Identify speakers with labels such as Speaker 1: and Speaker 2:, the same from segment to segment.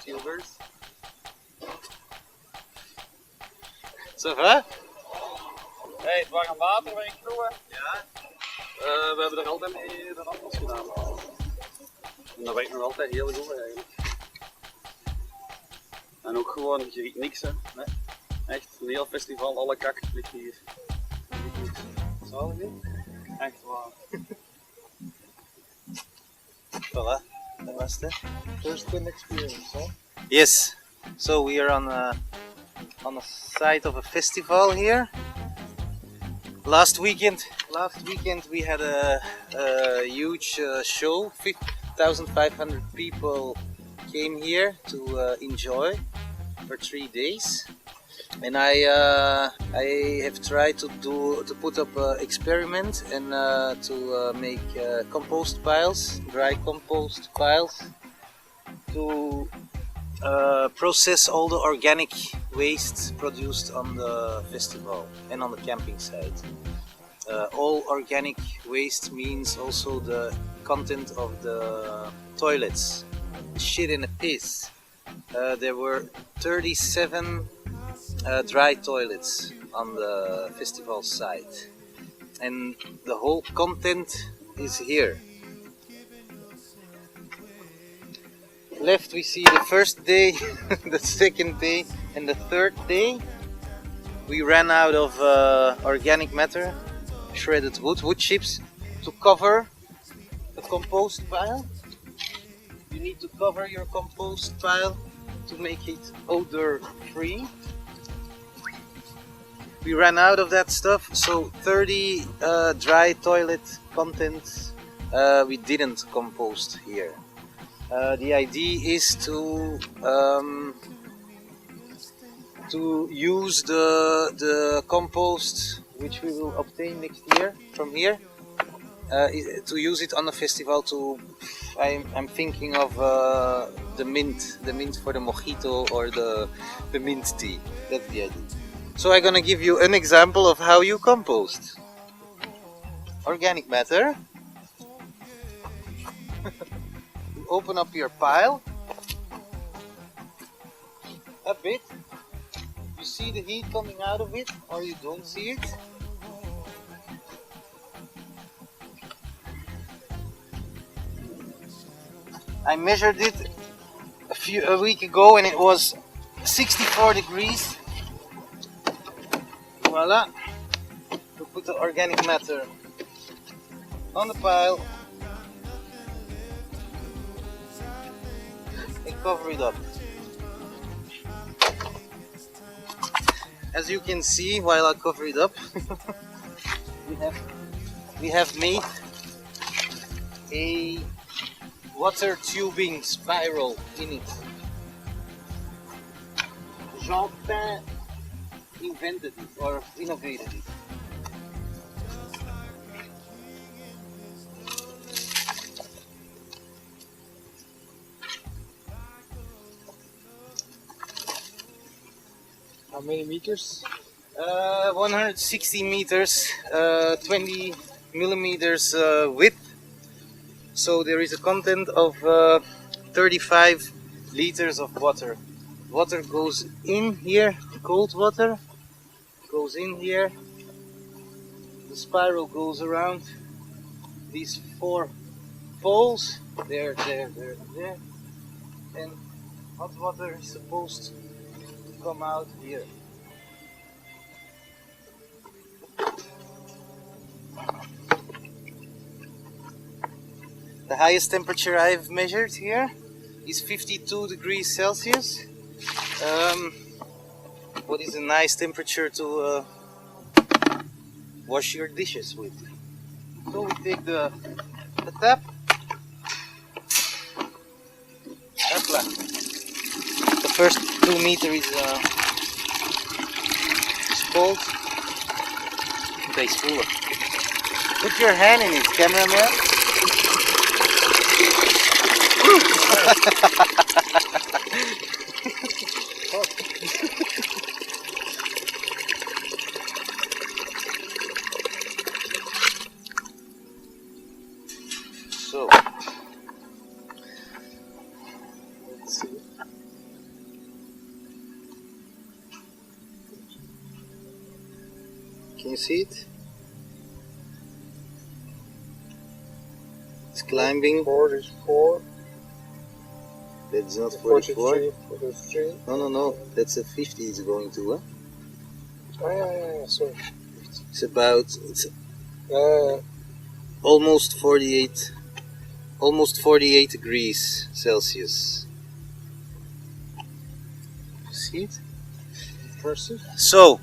Speaker 1: YouTubers. Ça va?
Speaker 2: Hey, het warm water waar ik proeven.
Speaker 1: Ja. We hebben er altijd mee de afwas gedaan. En dat werkt nog altijd heel goed eigenlijk. En ook gewoon, je riekt niks hè. Nee. Echt, een heel festival, alle kak ligt hier. Zalig hè? Echt waar.
Speaker 3: Voilà, that was it.
Speaker 2: First hand experience, huh?
Speaker 3: Yes, so we are on the site of a festival here. Last weekend we had a huge show. 1,500 people came here to enjoy for 3 days, and I have tried to put up an experiment and to make compost piles, dry compost piles, to process all the organic waste produced on the festival and on the camping site. All organic waste means also the content of the toilets, the shit and the piss. There were 37 dry toilets on the festival site, and the whole content is here. Left we see the first day, the second day, and the third day. We ran out of organic matter, shredded wood chips, to cover the compost pile. You need to cover your compost pile to make it odor free. We ran out of that stuff, so 30 dry toilet contents we didn't compost here. The idea is to use the compost which we will obtain next year from here, to use it on the festival. I'm thinking of the mint for the mojito or the mint tea. That's the idea. So I'm gonna give you an example of how you compost organic matter. Open up your pile a bit. You see the heat coming out of it, or you don't see it. I measured it a week ago and it was 64 degrees. Voila. We put the organic matter on the pile and cover it up. As you can see, while I cover it up, we have made a water tubing spiral in it. Jean invented it or innovated it.
Speaker 2: How many meters?
Speaker 3: 160 meters, 20 millimeters width. So there is a content of 35 liters of water. Water goes in here, cold water goes in here. The spiral goes around these 4 poles. There, and hot water is supposed to come out here. The highest temperature I've measured here is 52 degrees Celsius. What is a nice temperature to wash your dishes with. So we take the tap. Hopla. The first 2 meters is cold. Okay, it's full. Put your hand in it, cameraman. So, let's see. see it? It's climbing.
Speaker 2: 44.
Speaker 3: That's not 44.
Speaker 2: 43.
Speaker 3: No. That's a 50 it's going to, huh?
Speaker 2: Oh, yeah, sorry.
Speaker 3: It's about,
Speaker 2: Uh,
Speaker 3: almost 48 degrees Celsius. See it?
Speaker 2: impressive.
Speaker 3: So,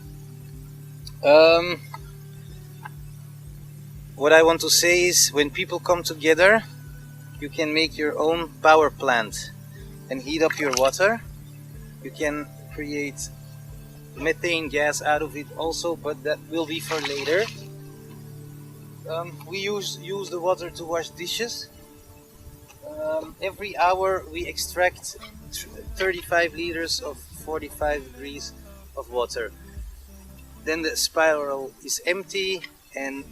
Speaker 3: what I want to say is, when people come together, you can make your own power plant and heat up your water. You can create methane gas out of it also, but that will be for later. We use the water to wash dishes. Every hour we extract 35 liters of 45 degrees of water. Then the spiral is empty and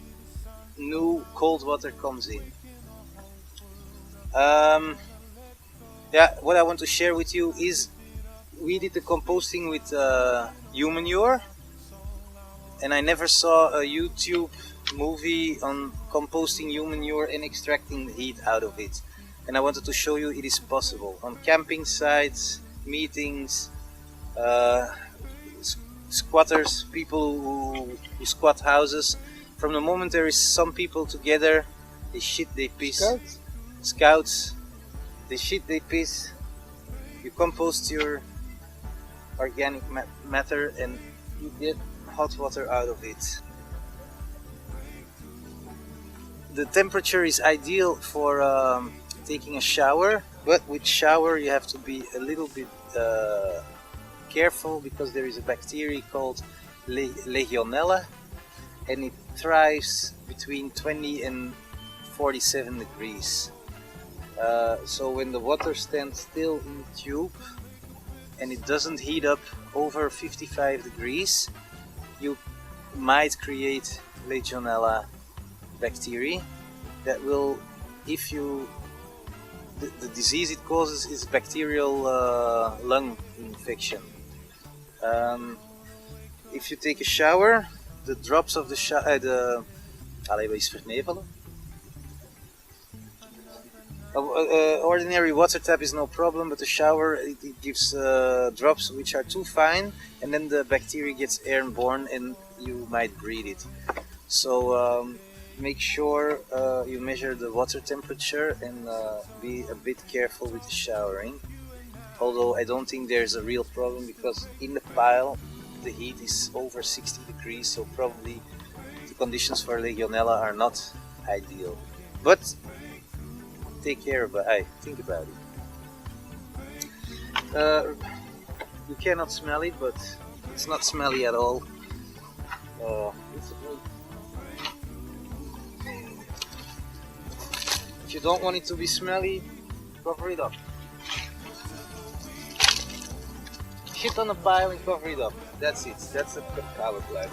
Speaker 3: new cold water comes in. What I want to share with you is, we did the composting with human manure, and I never saw a YouTube movie on composting human manure and extracting the heat out of it. And I wanted to show you it is possible on camping sites, meetings, squatters, people who squat houses. From the moment there is some people together, they shit, they piss. Scouts, they shit, they piss. You compost your organic matter and you get hot water out of it. The temperature is ideal for taking a shower, but with shower you have to be a little bit careful, because there is a bacteria called Legionella, and it thrives between 20 and 47 degrees. So when the water stands still in the tube and it doesn't heat up over 55 degrees, you might create Legionella bacteria that will, if you, the disease it causes is bacterial lung infection. If you take a shower, the drops of the shower, wat is vernevelen? Ordinary water tap is no problem, but the shower it gives drops which are too fine, and then the bacteria gets airborne and you might breathe it. So make sure you measure the water temperature and be a bit careful with the showering. Although I don't think there's a real problem, because in the pile the heat is over 60 degrees, so probably the conditions for Legionella are not ideal. But take care about it. Think about it. You cannot smell it, but it's not smelly at all. If you don't want it to be smelly, cover it up. Shit on a pile and cover it up. That's it. That's a power plant.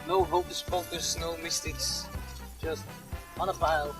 Speaker 3: No hocus pocus, no mystics. Just on a pile.